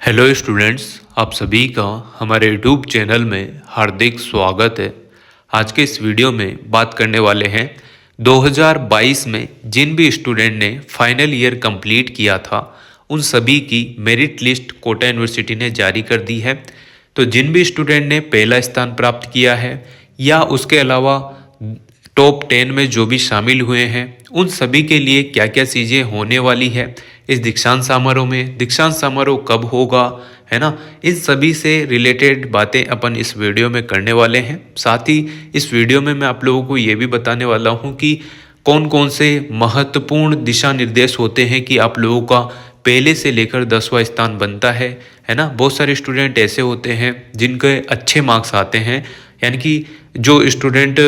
Hello students, आप सभी का हमारे यूट्यूब चैनल में हार्दिक स्वागत है। आज के इस वीडियो में बात करने वाले हैं 2022 में जिन भी स्टूडेंट ने फाइनल ईयर कंप्लीट किया था उन सभी की मेरिट लिस्ट कोटा यूनिवर्सिटी ने जारी कर दी है। तो जिन भी स्टूडेंट ने पहला स्थान प्राप्त किया है या उसके अलावा टॉप 10 में जो भी शामिल हुए हैं उन सभी के लिए क्या क्या चीज़ें होने वाली है इस दीक्षांत समारोह में, दीक्षांत समारोह कब होगा, है ना, इन सभी से रिलेटेड बातें अपन इस वीडियो में करने वाले हैं। साथ ही इस वीडियो में मैं आप लोगों को ये भी बताने वाला हूँ कि कौन कौन से महत्वपूर्ण दिशा निर्देश होते हैं कि आप लोगों का पहले से लेकर 10वां स्थान बनता है ना। बहुत सारे स्टूडेंट ऐसे होते हैं जिनके अच्छे मार्क्स आते हैं, यानी कि जो स्टूडेंट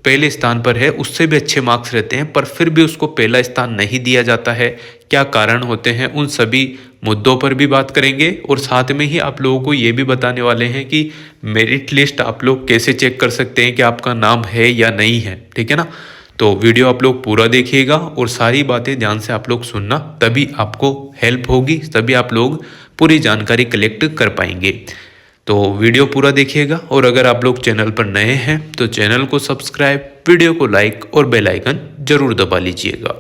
पहले स्थान पर है उससे भी अच्छे मार्क्स रहते हैं पर फिर भी उसको पहला स्थान नहीं दिया जाता है। क्या कारण होते हैं, उन सभी मुद्दों पर भी बात करेंगे और साथ में ही आप लोगों को ये भी बताने वाले हैं कि मेरिट लिस्ट आप लोग कैसे चेक कर सकते हैं कि आपका नाम है या नहीं है, ठीक है ना। तो वीडियो आप लोग पूरा देखिएगा और सारी बातें ध्यान से आप लोग सुनना, तभी आपको हेल्प होगी, तभी आप लोग पूरी जानकारी कलेक्ट कर पाएंगे। तो वीडियो पूरा देखिएगा और अगर आप लोग चैनल पर नए हैं तो चैनल को सब्सक्राइब, वीडियो को लाइक और बेल आइकन जरूर दबा लीजिएगा।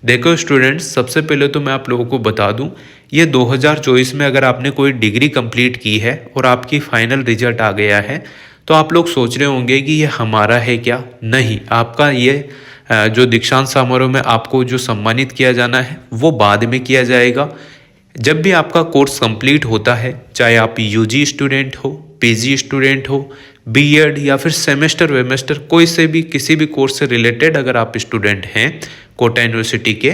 देखो स्टूडेंट्स, सबसे पहले तो मैं आप लोगों को बता दूं, ये 2024 में अगर आपने कोई डिग्री कंप्लीट की है और आपकी फाइनल रिजल्ट आ गया है तो आप लोग सोच रहे होंगे कि ये हमारा है क्या। नहीं, आपका ये जो दीक्षांत समारोह में आपको जो सम्मानित किया जाना है वो बाद में किया जाएगा। जब भी आपका कोर्स कंप्लीट होता है, चाहे आप यूजी स्टूडेंट हो, पीजी स्टूडेंट हो, बीएड या फिर सेमेस्टर वेमेस्टर कोई से भी किसी भी कोर्स से रिलेटेड अगर आप स्टूडेंट हैं कोटा यूनिवर्सिटी के,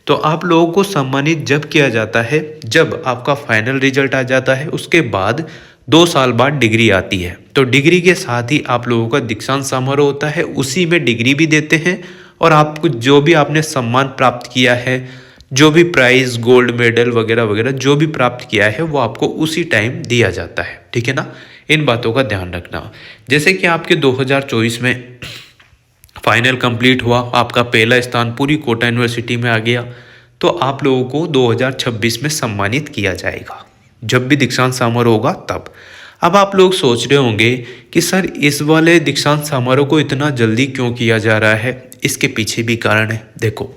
तो आप लोगों को सम्मानित जब किया जाता है जब आपका फाइनल रिजल्ट आ जाता है। उसके बाद 2 साल बाद डिग्री आती है, तो डिग्री के साथ ही आप लोगों का दीक्षांत समारोह होता है, उसी में डिग्री भी देते हैं और आपको जो भी आपने सम्मान प्राप्त किया है, जो भी प्राइज, गोल्ड मेडल वगैरह वगैरह जो भी प्राप्त किया है वो आपको उसी टाइम दिया जाता है, ठीक है ना। इन बातों का ध्यान रखना। जैसे कि आपके 2024 में फाइनल कंप्लीट हुआ, आपका पहला स्थान पूरी कोटा यूनिवर्सिटी में आ गया, तो आप लोगों को 2026 में सम्मानित किया जाएगा जब भी दीक्षांत समारोह होगा तब। अब आप लोग सोच रहे होंगे कि सर इस वाले दीक्षांत समारोह को इतना जल्दी क्यों किया जा रहा है, इसके पीछे भी कारण है। देखो,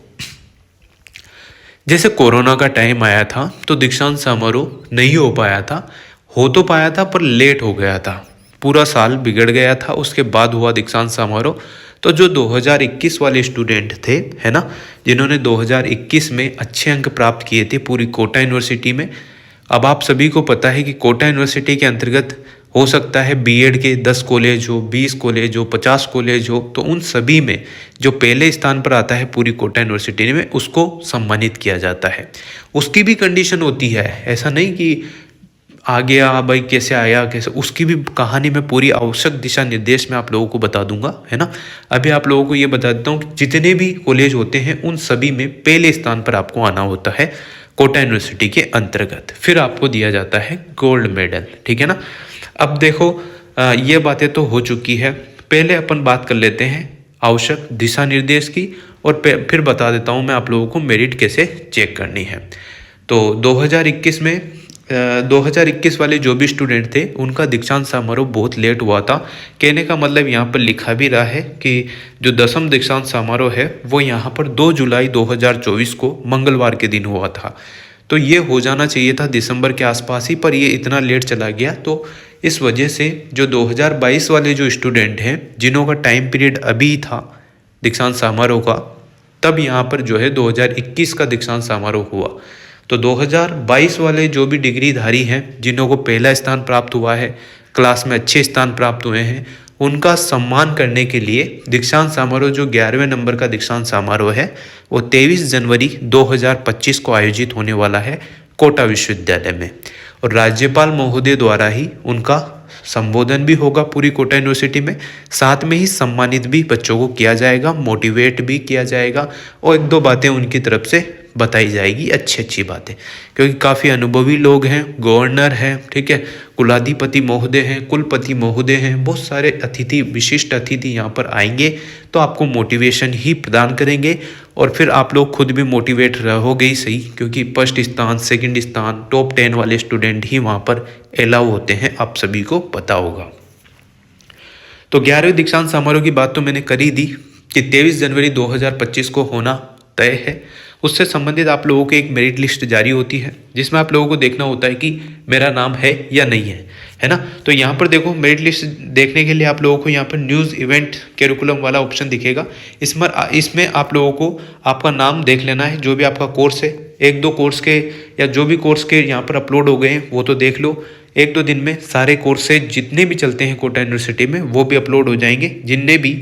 जैसे कोरोना का टाइम आया था तो दीक्षांत समारोह नहीं हो पाया था, हो तो पाया था पर लेट हो गया था, पूरा साल बिगड़ गया था, उसके बाद हुआ दीक्षांत समारोह। तो जो 2021 वाले स्टूडेंट थे, है ना, जिन्होंने 2021 में अच्छे अंक प्राप्त किए थे पूरी कोटा यूनिवर्सिटी में, अब आप सभी को पता है कि कोटा यूनिवर्सिटी के अंतर्गत हो सकता है बीएड के 10 कॉलेज हो, 20 कॉलेज हो, 50 कॉलेज हो, तो उन सभी में जो पहले स्थान पर आता है पूरी कोटा यूनिवर्सिटी में उसको सम्मानित किया जाता है। उसकी भी कंडीशन होती है, ऐसा नहीं कि आ गया भाई कैसे आया कैसे, उसकी भी कहानी मैं पूरी आवश्यक दिशा निर्देश में आप लोगों को बता दूंगा, है ना। अभी आप लोगों को ये बता देता हूँ, जितने भी कॉलेज होते हैं उन सभी में पहले स्थान पर आपको आना होता है कोटा यूनिवर्सिटी के अंतर्गत, फिर आपको दिया जाता है गोल्ड मेडल, ठीक है ना। अब देखो, ये बातें तो हो चुकी है, पहले अपन बात कर लेते हैं आवश्यक दिशा निर्देश की और फिर बता देता हूँ मैं आप लोगों को मेरिट कैसे चेक करनी है। तो 2021 वाले जो भी स्टूडेंट थे उनका दीक्षांत समारोह बहुत लेट हुआ था। कहने का मतलब यहाँ पर लिखा भी रहा है कि जो 10वां दीक्षांत समारोह है वो यहाँ पर 2 जुलाई 2024 को मंगलवार के दिन हुआ था। तो ये हो जाना चाहिए था दिसंबर के आसपास ही, पर ये इतना लेट चला गया। तो इस वजह से जो 2022 वाले जो स्टूडेंट हैं जिन्हों का टाइम पीरियड अभी था दीक्षांत समारोह का, तब यहाँ पर जो है 2021 का दीक्षांत समारोह हुआ। तो 2022 वाले जो भी डिग्रीधारी हैं जिन्हों को पहला स्थान प्राप्त हुआ है, क्लास में अच्छे स्थान प्राप्त हुए हैं, उनका सम्मान करने के लिए दीक्षांत समारोह जो 11वें नंबर का दीक्षांत समारोह है वो 23 जनवरी 2025 को आयोजित होने वाला है कोटा विश्वविद्यालय में, और राज्यपाल महोदय द्वारा ही उनका संबोधन भी होगा पूरी कोटा यूनिवर्सिटी में। साथ में ही सम्मानित भी बच्चों को किया जाएगा, मोटिवेट भी किया जाएगा और 1-2 बातें उनकी तरफ से बताई जाएगी अच्छी अच्छी बातें, क्योंकि काफ़ी अनुभवी लोग हैं, गवर्नर हैं, ठीक है, कुलाधिपति महोदय हैं, कुलपति महोदय हैं, बहुत सारे अतिथि, विशिष्ट अतिथि यहाँ पर आएंगे तो आपको मोटिवेशन ही प्रदान करेंगे और फिर आप लोग खुद भी मोटिवेट रहोगे ही सही, क्योंकि फर्स्ट स्थान, सेकंड स्थान, टॉप 10 वाले स्टूडेंट ही वहाँ पर अलाउ होते हैं, आप सभी को पता होगा। तो 11वीं दीक्षांत समारोह की बात तो मैंने कर ही दी कि 23 जनवरी 2025 को होना तय है। उससे संबंधित आप लोगों को एक मेरिट लिस्ट जारी होती है, जिसमें आप लोगों को देखना होता है कि मेरा नाम है या नहीं है ना। तो यहाँ पर देखो, मेरिट लिस्ट देखने के लिए आप लोगों को यहाँ पर न्यूज़ इवेंट कैरिकुलम वाला ऑप्शन दिखेगा। इसमें आप लोगों को आपका नाम देख लेना है, जो भी आपका कोर्स है, 1-2 कोर्स के या जो भी कोर्स के यहाँ पर अपलोड हो गए हैं वो तो देख लो। 1-2 दिन में सारे कोर्सेज जितने भी चलते हैं कोटा यूनिवर्सिटी में वो भी अपलोड हो जाएंगे। जिनने भी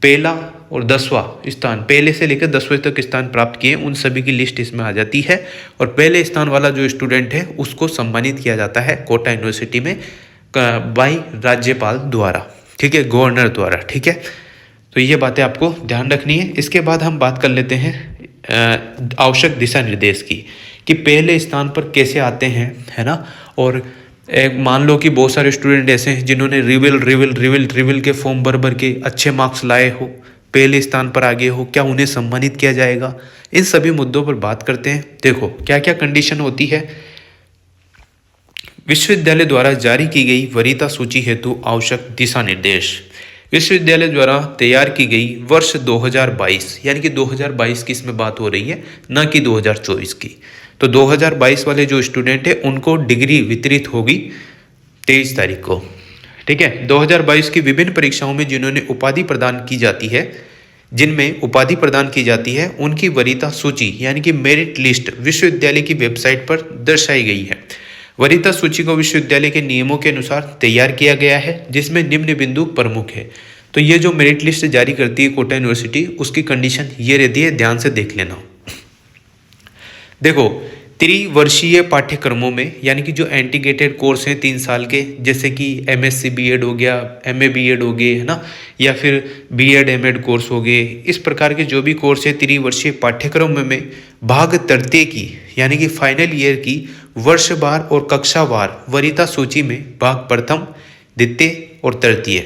पहला और 10वां स्थान, पहले से लेकर 10वें तक स्थान प्राप्त किए, उन सभी की लिस्ट इसमें आ जाती है और पहले स्थान वाला जो स्टूडेंट है उसको सम्मानित किया जाता है कोटा यूनिवर्सिटी में बाई राज्यपाल द्वारा, ठीक है, गवर्नर द्वारा, ठीक है। तो ये बातें आपको ध्यान रखनी है। इसके बाद हम बात कर लेते हैं आवश्यक दिशा निर्देश की, कि पहले स्थान पर कैसे आते हैं, है ना। और मान लो कि बहुत सारे स्टूडेंट ऐसे हैं जिन्होंने रिविल के फॉर्म भर के अच्छे मार्क्स लाए हो, पहले स्थान पर आगे हो, क्या उन्हें सम्मानित किया जाएगा? इन सभी मुद्दों पर बात करते हैं। देखो क्या क्या कंडीशन होती है। विश्वविद्यालय द्वारा जारी की गई वरीयता सूची हेतु आवश्यक दिशा निर्देश विश्वविद्यालय द्वारा तैयार की गई वर्ष 2022, यानी कि 2022 की इसमें बात हो रही है, न कि 2024 की। तो 2022 वाले जो स्टूडेंट है उनको डिग्री वितरित होगी 23 तारीख को, ठीक है। 2022 की विभिन्न परीक्षाओं में जिन्होंने उपाधि प्रदान की जाती है, जिनमें उपाधि प्रदान की जाती है, उनकी वरीयता सूची यानी कि मेरिट लिस्ट विश्वविद्यालय की वेबसाइट पर दर्शाई गई है। वरीयता सूची को विश्वविद्यालय के नियमों के अनुसार तैयार किया गया है, जिसमें निम्न बिंदु प्रमुख है। तो ये जो मेरिट लिस्ट जारी करती है कोटा यूनिवर्सिटी, उसकी कंडीशन ये रहती है, ध्यान से देख लेना। देखो, त्रिवर्षीय पाठ्यक्रमों में, यानी कि जो इंटीग्रेटेड कोर्स हैं 3 साल के, जैसे कि MSc BEd हो गया, MA BEd हो गए, है ना, या फिर BEd MAd कोर्स हो गए, इस प्रकार के जो भी कोर्स है त्रिवर्षीय पाठ्यक्रमों में भाग तृतीय की, यानी कि फाइनल ईयर की वर्षवार और कक्षावार वरीयता सूची में भाग प्रथम, द्वितीय और तृतीय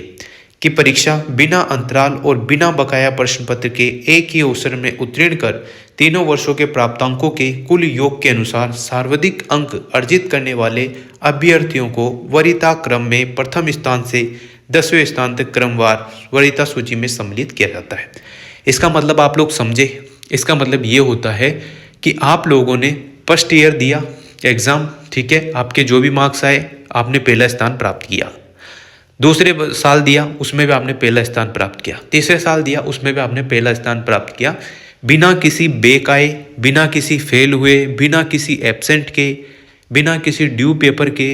की परीक्षा बिना अंतराल और बिना बकाया प्रश्न पत्र के एक ही अवसर में उत्तीर्ण कर तीनों वर्षों के प्राप्तांकों के कुल योग के अनुसार सर्वाधिक अंक अर्जित करने वाले अभ्यर्थियों को वरीयता क्रम में प्रथम स्थान से 10वें स्थान तक क्रमवार वरीयता सूची में सम्मिलित किया जाता है। इसका मतलब आप लोग समझे, इसका मतलब ये होता है कि आप लोगों ने फर्स्ट ईयर दिया एग्ज़ाम, ठीक है, आपके जो भी मार्क्स आए आपने पहला स्थान प्राप्त किया, दूसरे साल दिया उसमें भी आपने पहला स्थान प्राप्त किया, तीसरे साल दिया उसमें भी आपने पहला स्थान प्राप्त किया, बिना किसी बैक आए, बिना किसी फेल हुए, बिना किसी एब्सेंट के, बिना किसी ड्यू पेपर के,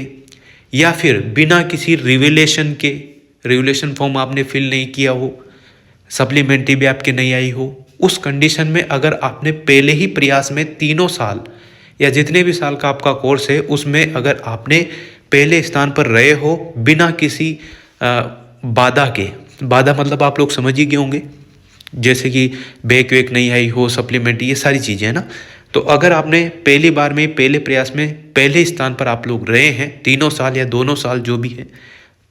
या फिर बिना किसी रिवलेशन फॉर्म आपने फिल नहीं किया हो, सप्लीमेंट्री भी आपके नहीं आई हो, उस कंडीशन में अगर आपने पहले ही प्रयास में 3 साल या जितने भी साल का आपका कोर्स है उसमें अगर आपने पहले स्थान पर रहे हो बिना किसी बाधा के, बाधा मतलब आप लोग समझ ही गए होंगे, जैसे कि बैक वैक नहीं आई हो, सप्लीमेंट्री, ये सारी चीज़ें है ना। तो अगर आपने पहली बार में पहले प्रयास में पहले स्थान पर आप लोग रहे हैं 3 साल या 2 साल जो भी है,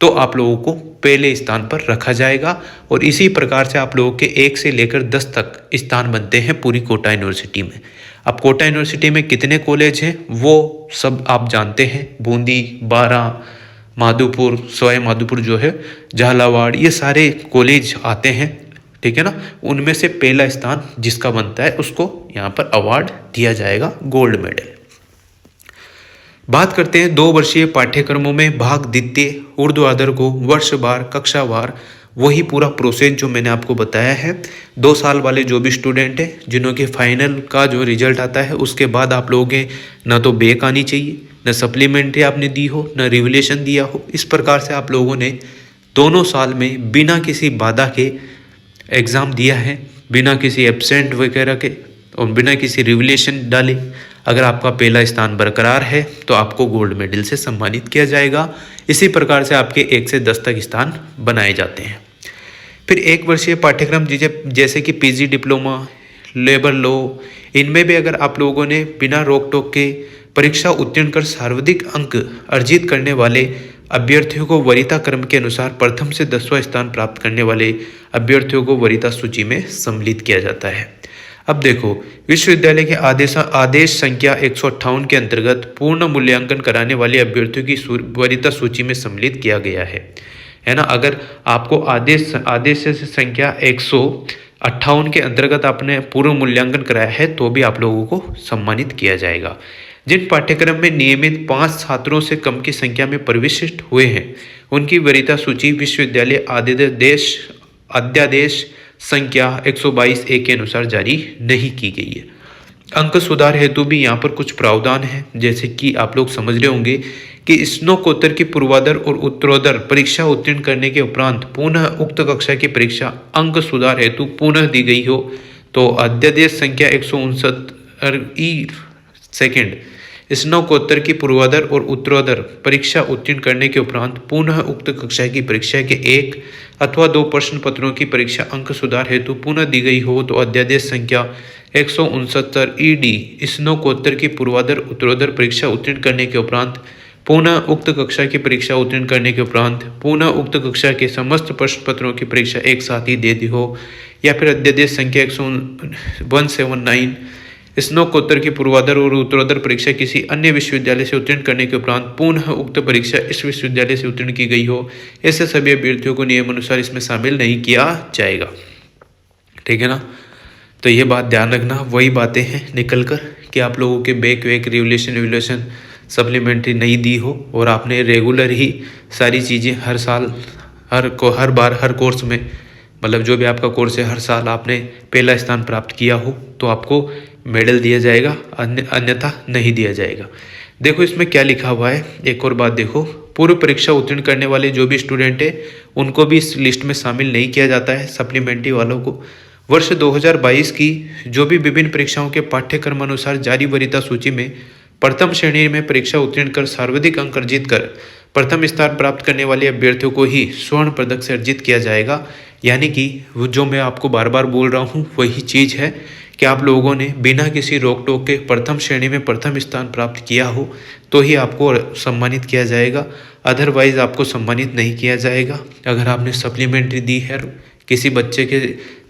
तो आप लोगों को पहले स्थान पर रखा जाएगा और इसी प्रकार से आप लोगों के 1 से लेकर 10 तक स्थान बनते हैं पूरी कोटा यूनिवर्सिटी में। अब कोटा यूनिवर्सिटी में कितने कॉलेज हैं वो सब आप जानते हैं, बूंदी, बारा, माधोपुर, सवाई माधोपुर जो है, झालावाड़, ये सारे कॉलेज आते हैं, ठीक है ना। उनमें से पहला स्थान जिसका बनता है उसको यहाँ पर अवार्ड दिया जाएगा, गोल्ड मेडल। बात करते हैं 2 वर्षीय पाठ्यक्रमों में भाग द्वितीय ऊर्ध्वाधर को वर्षवार कक्षावार, वही पूरा प्रोसेस जो मैंने आपको बताया है। 2 साल वाले जो भी स्टूडेंट हैं जिन्हों के फाइनल का जो रिजल्ट आता है उसके बाद आप लोगों के ना तो बैक आनी चाहिए, न सप्लीमेंट्री आपने दी हो, न रिवलेशन दिया हो। इस प्रकार से आप लोगों ने दोनों साल में बिना किसी बाधा के एग्ज़ाम दिया है, बिना किसी एब्सेंट वगैरह के और बिना किसी रिवलेशन डाले। अगर आपका पहला स्थान बरकरार है तो आपको गोल्ड मेडल से सम्मानित किया जाएगा। इसी प्रकार से आपके 1 से 10 तक स्थान बनाए जाते हैं। फिर 1 वर्षीय पाठ्यक्रम जैसे कि पीजी डिप्लोमा, लेबर लॉ, इनमें भी अगर आप लोगों ने बिना रोक टोक के परीक्षा उत्तीर्ण कर सर्वाधिक अंक अर्जित करने वाले अभ्यर्थियों को वरीयता क्रम के अनुसार प्रथम से 10वां स्थान प्राप्त करने वाले अभ्यर्थियों को वरीयता सूची में सम्मिलित किया जाता है। अब देखो, विश्वविद्यालय के आदेश संख्या 158 के अंतर्गत पूर्ण मूल्यांकन कराने वाले अभ्यर्थियों की वरीयता सूची में सम्मिलित किया गया है ना। अगर आपको आदेश संख्या 158 के अंतर्गत आपने पूर्व मूल्यांकन कराया है तो भी आप लोगों को सम्मानित किया जाएगा। जिन पाठ्यक्रम में नियमित 5 छात्रों से कम की संख्या में प्रविष्ट हुए हैं उनकी वरीयता सूची विश्वविद्यालय अध्यादेश संख्या 122A के अनुसार जारी नहीं की गई है। अंक सुधार हेतु भी यहाँ पर कुछ प्रावधान है, जैसे कि आप लोग समझ रहे होंगे कि स्नातकोत्तर की पूर्वोत्तर और उत्तरोत्तर परीक्षा उत्तीर्ण करने के उपरांत पुनः उक्त कक्षा की परीक्षा अंक सुधार हेतु पुनः दी गई हो तो अध्यादेश संख्या 169 सेकंड स्नातकोत्तर की पूर्वोत्तर और उत्तरोत्तर परीक्षा उत्तीर्ण करने के उपरांत पुनः उक्त कक्षा की परीक्षा के 1 अथवा 2 प्रश्न पत्रों की परीक्षा अंक सुधार हेतु पुनः दी गई हो तो अध्यादेश संख्या 169 ED स्नातकोत्तर की पूर्वोत्तर उत्तरोत्तर परीक्षा उत्तीर्ण करने के उपरांत पुनः उक्त कक्षा की परीक्षा उत्तीर्ण करने के उपरांत पुनः उक्त कक्षा के समस्त प्रश्न पत्रों की परीक्षा एक साथ ही दे दी हो, या फिर अध्यादेश संख्या 179 स्नातकोत्तर की पूर्वोत्तर और उत्तरोत्तर परीक्षा किसी अन्य विश्वविद्यालय से उत्तीर्ण करने के उपरांत पुनः उक्त परीक्षा इस विश्वविद्यालय से उत्तीर्ण की गई हो, ऐसे सभी अभ्यर्थियों को नियमानुसार इसमें शामिल नहीं किया जाएगा। ठीक है ना। तो ये बात ध्यान रखना, वही बातें हैं निकल कर कि आप लोगों के बैक वैक रिवोल्यूशन सप्लीमेंट्री नहीं दी हो और आपने रेगुलर ही सारी चीज़ें हर साल हर बार हर कोर्स में, मतलब जो भी आपका कोर्स है हर साल आपने पहला स्थान प्राप्त किया हो तो आपको मेडल दिया जाएगा, अन्यथा नहीं दिया जाएगा। देखो इसमें क्या लिखा हुआ है, एक और बात देखो, पूर्व परीक्षा उत्तीर्ण करने वाले जो भी स्टूडेंट है उनको भी इस लिस्ट में शामिल नहीं किया जाता है। सप्लीमेंट्री वालों को वर्ष 2022 की जो भी विभिन्न परीक्षाओं के पाठ्यक्रम अनुसार जारी वरीयता सूची में प्रथम श्रेणी में परीक्षा उत्तीर्ण कर सर्वाधिक अंक अर्जित कर प्रथम स्थान प्राप्त करने वाले अभ्यर्थियों को ही स्वर्ण पदक से अर्जित किया जाएगा। यानी कि वो जो मैं आपको बार बार बोल रहा हूँ वही चीज़ है कि आप लोगों ने बिना किसी रोक टोक के प्रथम श्रेणी में प्रथम स्थान प्राप्त किया हो तो ही आपको सम्मानित किया जाएगा, अदरवाइज आपको सम्मानित नहीं किया जाएगा। अगर आपने सप्लीमेंट्री दी है किसी बच्चे के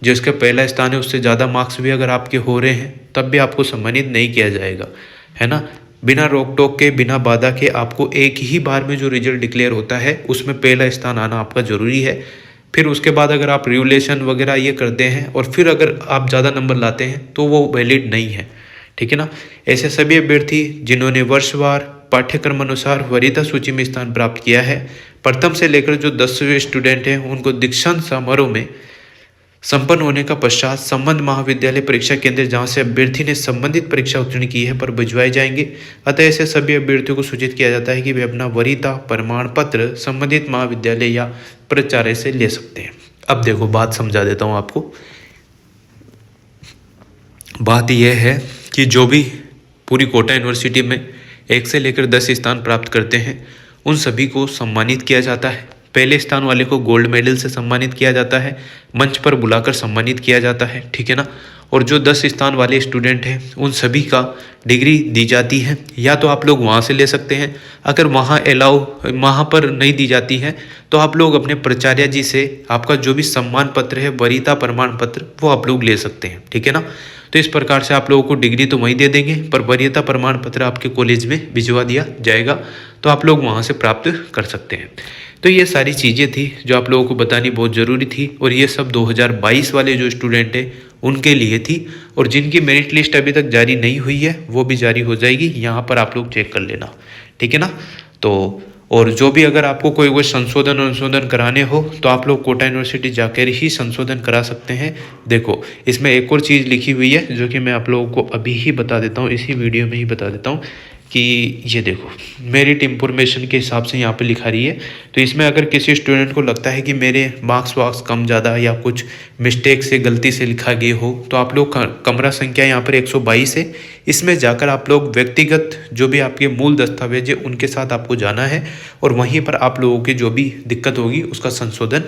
जिसका पहला स्थान है उससे ज़्यादा मार्क्स भी अगर आपके हो रहे हैं तब भी आपको सम्मानित नहीं किया जाएगा, है ना। बिना रोक टोक के बिना बाधा के आपको एक ही बार में जो रिजल्ट डिक्लेयर होता है उसमें पहला स्थान आना आपका ज़रूरी है। फिर उसके बाद अगर आप रिवोल्यूशन वगैरह ये करते हैं और फिर अगर आप ज़्यादा नंबर लाते हैं तो वो वैलिड नहीं है। ठीक है ना। ऐसे सभी अभ्यर्थी जिन्होंने वर्षवार पाठ्यक्रम अनुसार वरीयता सूची में स्थान प्राप्त किया है, प्रथम से लेकर जो 10वें स्टूडेंट हैं उनको दीक्षांत समारोह में संपन्न होने का पश्चात संबंध महाविद्यालय परीक्षा केंद्र जहां से अभ्यर्थी ने संबंधित परीक्षा उत्तीर्ण की है पर भिजवाए जाएंगे। अतः ऐसे सभी अभ्यर्थियों को सूचित किया जाता है कि वे अपना वरीयता प्रमाण पत्र संबंधित महाविद्यालय या प्राचार्य से ले सकते हैं। अब देखो बात समझा देता हूँ आपको। बात यह है कि जो भी पूरी कोटा यूनिवर्सिटी में 1 से लेकर 10 स्थान प्राप्त करते हैं उन सभी को सम्मानित किया जाता है। पहले स्थान वाले को गोल्ड मेडल से सम्मानित किया जाता है, मंच पर बुलाकर सम्मानित किया जाता है। ठीक है ना। और जो 10 स्थान वाले स्टूडेंट हैं उन सभी का डिग्री दी जाती है, या तो आप लोग वहाँ से ले सकते हैं, अगर वहाँ पर नहीं दी जाती है तो आप लोग अपने प्राचार्य जी से आपका जो भी सम्मान पत्र है, वरीयता प्रमाण पत्र, वो आप लोग ले सकते हैं। ठीक है ना। तो इस प्रकार से आप लोगों को डिग्री तो वहीं दे देंगे पर वरीयता प्रमाण पत्र आपके कॉलेज में भिजवा दिया जाएगा, तो आप लोग वहाँ से प्राप्त कर सकते हैं। तो ये सारी चीज़ें थी जो आप लोगों को बतानी बहुत ज़रूरी थी, और ये सब 2022 वाले जो स्टूडेंट हैं उनके लिए थी। और जिनकी मेरिट लिस्ट अभी तक जारी नहीं हुई है वो भी जारी हो जाएगी, यहाँ पर आप लोग चेक कर लेना। ठीक है ना। तो और जो भी अगर आपको कोई संशोधन कराने हो तो आप लोग कोटा यूनिवर्सिटी जाकर ही संशोधन करा सकते हैं। देखो इसमें एक और चीज़ लिखी हुई है जो कि मैं आप लोगों को अभी ही बता देता हूँ, इसी वीडियो में ही बता देता हूँ कि ये देखो मेरिट इंफॉर्मेशन के हिसाब से यहाँ पे लिखा रही है। तो इसमें अगर किसी स्टूडेंट को लगता है कि मेरे मार्क्स वार्क्स कम ज़्यादा या कुछ मिस्टेक से गलती से लिखा गया हो तो आप लोग कमरा संख्या यहाँ पर 122 है, इसमें जाकर आप लोग व्यक्तिगत जो भी आपके मूल दस्तावेज है उनके साथ आपको जाना है और वहीं पर आप लोगों की जो भी दिक्कत होगी उसका संशोधन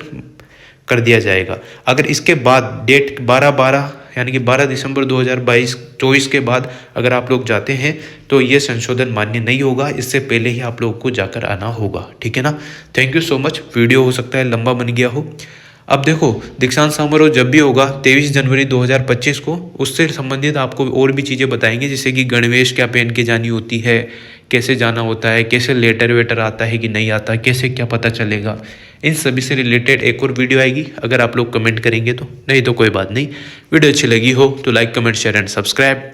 कर दिया जाएगा। अगर इसके बाद डेट 12/12 यानी कि 12 दिसंबर 2024 के बाद अगर आप लोग जाते हैं तो ये संशोधन मान्य नहीं होगा, इससे पहले ही आप लोग को जाकर आना होगा। ठीक है ना। Thank you so much. Video हो सकता है लंबा बन गया हो। अब देखो, दीक्षांत समारोह जब भी होगा 23 जनवरी 2025 को, उससे संबंधित आपको और भी चीज़ें बताएंगे, जैसे कि गणवेश क्या पहन के जानी होती है, कैसे जाना होता है, कैसे लेटर वेटर आता है कि नहीं आता, कैसे क्या पता चलेगा। इन सभी से रिलेटेड एक और वीडियो आएगी अगर आप लोग कमेंट करेंगे तो, नहीं तो कोई बात नहीं। वीडियो अच्छी लगी हो तो like comment share and subscribe.